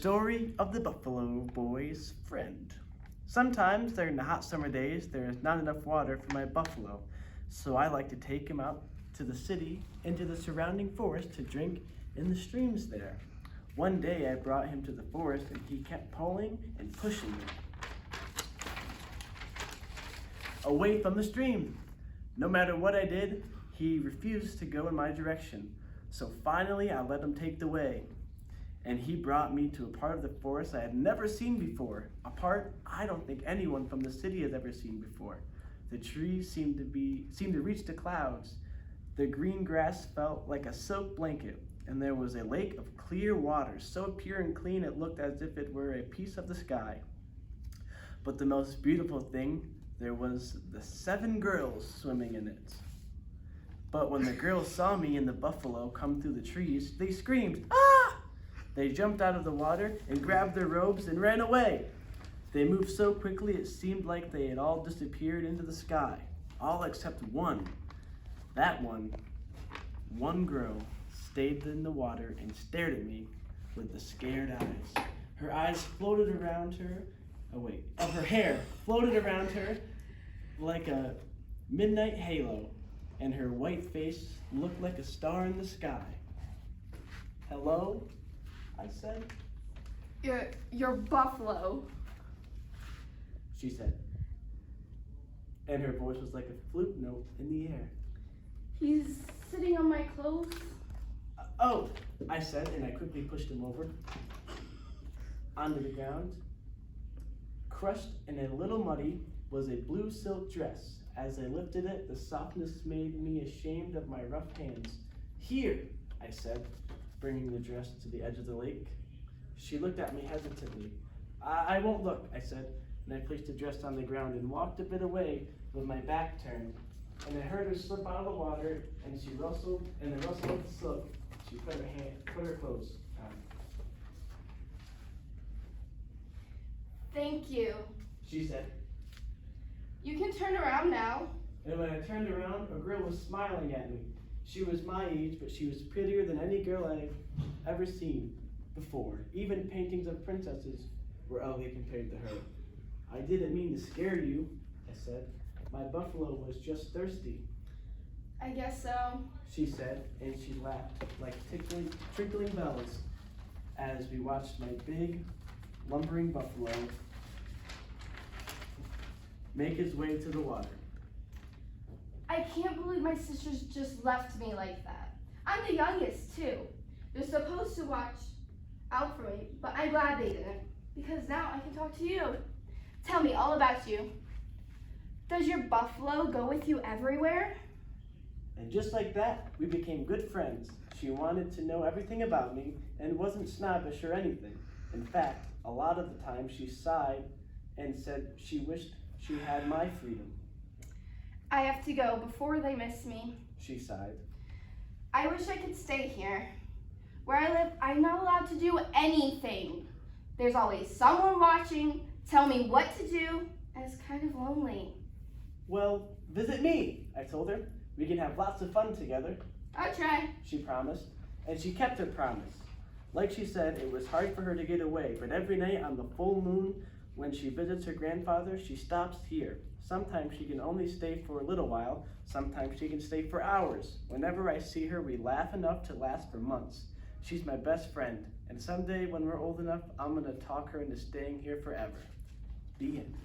Story of the Buffalo Boy's Friend. Sometimes during the hot summer days, there is not enough water for my buffalo, so I like to take him out to the city into the surrounding forest to drink in the streams there. One day I brought him to the forest and he kept pulling and pushing me away from the stream. No matter what I did, he refused to go in my direction. So finally I let him take the way. And he brought me to a part of the forest I had never seen before, a part I don't think anyone from the city has ever seen before. The trees seemed to reach the clouds. The green grass felt like a silk blanket, and there was a lake of clear water, so pure and clean it looked as if it were a piece of the sky. But the most beautiful thing, there was the 7 girls swimming in it. But when the girls saw me and the buffalo come through the trees, they screamed, "Ah!" They jumped out of the water and grabbed their robes and ran away. They moved so quickly it seemed like they had all disappeared into the sky, all except one. That one girl stayed in the water and stared at me with the scared eyes. Her eyes floated around her, her hair floated around her like a midnight halo, and her white face looked like a star in the sky. "Hello?" I said. You're Buffalo," she said. And her voice was like a flute note in the air. "He's sitting on my clothes." "Oh," I said, and I quickly pushed him over onto the ground. Crushed and a little muddy was a blue silk dress. As I lifted it, the softness made me ashamed of my rough hands. "Here," I said, bringing the dress to the edge of the lake. She looked at me hesitantly. I won't look," I said, and I placed the dress on the ground and walked a bit away with my back turned. And I heard her slip out of the water, and she rustled, and the rustle of the silk, she put her clothes on. "Thank you. She said. You can turn around now." And when I turned around, a girl was smiling at me. She was my age, but she was prettier than any girl I've ever seen before. Even paintings of princesses were ugly compared to her. "I didn't mean to scare you," I said. "My buffalo was just thirsty." "I guess so," she said, and she laughed like twinkling bells as we watched my big, lumbering buffalo make his way to the water. "I can't believe my sisters just left me like that. I'm the youngest, too. They're supposed to watch out for me, but I'm glad they didn't, because now I can talk to you. Tell me all about you. Does your buffalo go with you everywhere?" And just like that, we became good friends. She wanted to know everything about me and wasn't snobbish or anything. In fact, a lot of the time she sighed and said she wished she had my freedom. "I have to go before they miss me." She sighed. "I wish I could stay here. Where I live, I'm not allowed to do anything. There's always someone watching, tell me what to do, and it's kind of lonely." "Well, visit me," I told her. "We can have lots of fun together." "I'll try." She promised, and she kept her promise. Like she said, it was hard for her to get away, but every night on the full moon, when she visits her grandfather, she stops here. Sometimes she can only stay for a little while, sometimes she can stay for hours. Whenever I see her, we laugh enough to last for months. She's my best friend, and someday when we're old enough, I'm gonna talk her into staying here forever. The end.